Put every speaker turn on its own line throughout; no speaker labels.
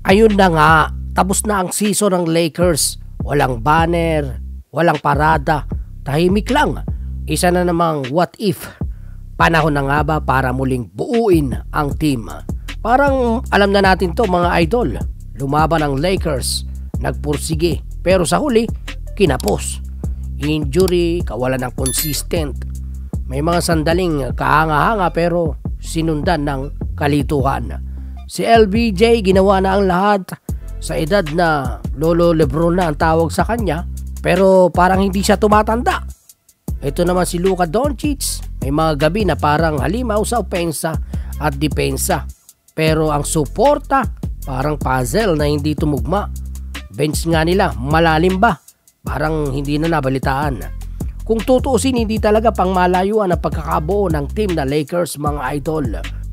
Ayun na nga, tapos na ang season ng Lakers. Walang banner, walang parada, tahimik lang. Isa na namang what if. Panahon na nga ba para muling buuin ang team? Parang alam na natin to mga idol. Lumaban ang Lakers, nagpursige, pero sa huli, kinapos. Injury, kawalan ng consistent. May mga sandaling kahanga-hanga pero sinundan ng kalituhan. Si LBJ ginawa na ang lahat sa edad na Lolo Lebron na ang tawag sa kanya, pero parang hindi siya tumatanda. Ito naman si Luka Doncic, may mga gabi na parang halimaw sa opensa at depensa. Pero ang suporta, parang puzzle na hindi tumugma. Bench nga nila, malalim ba? Parang hindi na nabalitaan. Kung tutuusin, hindi talaga pangmalayuan ang pagkakabuo ng team na Lakers mga idol.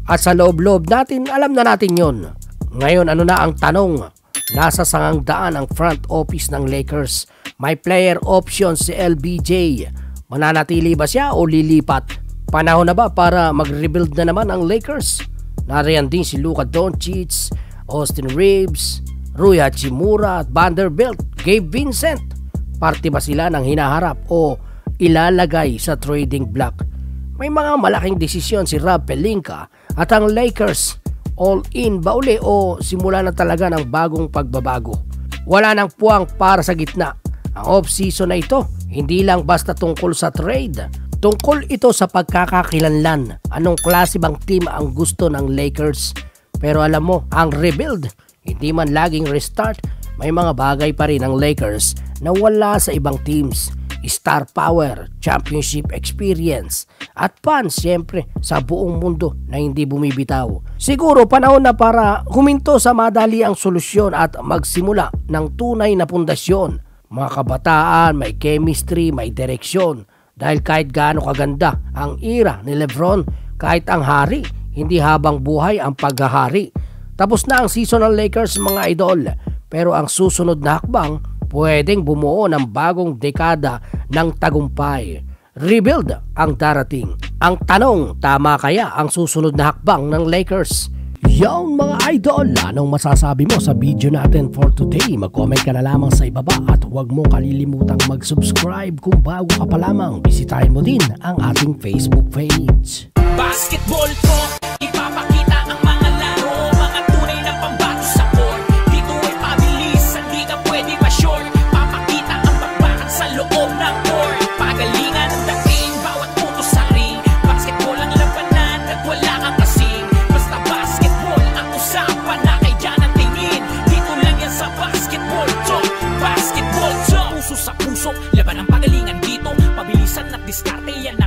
At sa loob-loob natin, alam na natin yon. Ngayon ano na ang tanong? Nasa sangangdaan ang front office ng Lakers. May player option si LBJ. Mananatili ba siya o lilipat? Panahon na ba para mag-rebuild na naman ang Lakers? Nariyan din si Luka Doncic, Austin Reeves, Rui Hachimura at Vanderbilt, Gabe Vincent. Parte ba sila ng hinaharap o ilalagay sa trading block? May mga malaking desisyon si Rob Pelinka at ang Lakers. All in ba uli o simula na talaga ng bagong pagbabago? Wala nang puwang para sa gitna. Ang off-season na ito, hindi lang basta tungkol sa trade. Tungkol ito sa pagkakakilanlan. Anong klase bang team ang gusto ng Lakers? Pero alam mo, ang rebuild, hindi man laging restart, may mga bagay pa rin ang Lakers na wala sa ibang teams. Star power, championship experience, at fans siyempre sa buong mundo na hindi bumibitaw. Siguro panahon na para huminto sa madali ang solusyon at magsimula ng tunay na pundasyon. Mga kabataan, may chemistry, may direksyon. Dahil kahit gaano kaganda ang era ni Lebron, kahit ang hari, hindi habang buhay ang paghahari. Tapos na ang season ng Lakers mga idol, pero ang susunod na hakbang, pwedeng bumuo ng bagong dekada ng tagumpay. Rebuild ang darating. Ang tanong, tama kaya ang susunod na hakbang ng Lakers? Yan mga idol, anong masasabi mo sa video natin for today? Mag-comment ka na lamang sa ibaba at huwag mong kalilimutang mag-subscribe kung bago ka pa lamang. Bisitahin mo din ang ating Facebook page.
Basketball ko, ipapakita ang mga laro, mga tunay na pambato sa court. Dito ay pabilis, hindi ka pwede ma-short. Papakita ang bakbakan sa loob ng court. Pagalingan ang dating, bawat puto sa ring. Basketball ang labanan at wala kang kasing. Basta basketball ang usapan na kay dyan ang tingin. Dito lang yan sa Basketball Talk. Basketball Talk. Puso sa puso, laban ang pagalingan dito. Pabilisan at diskarte yan na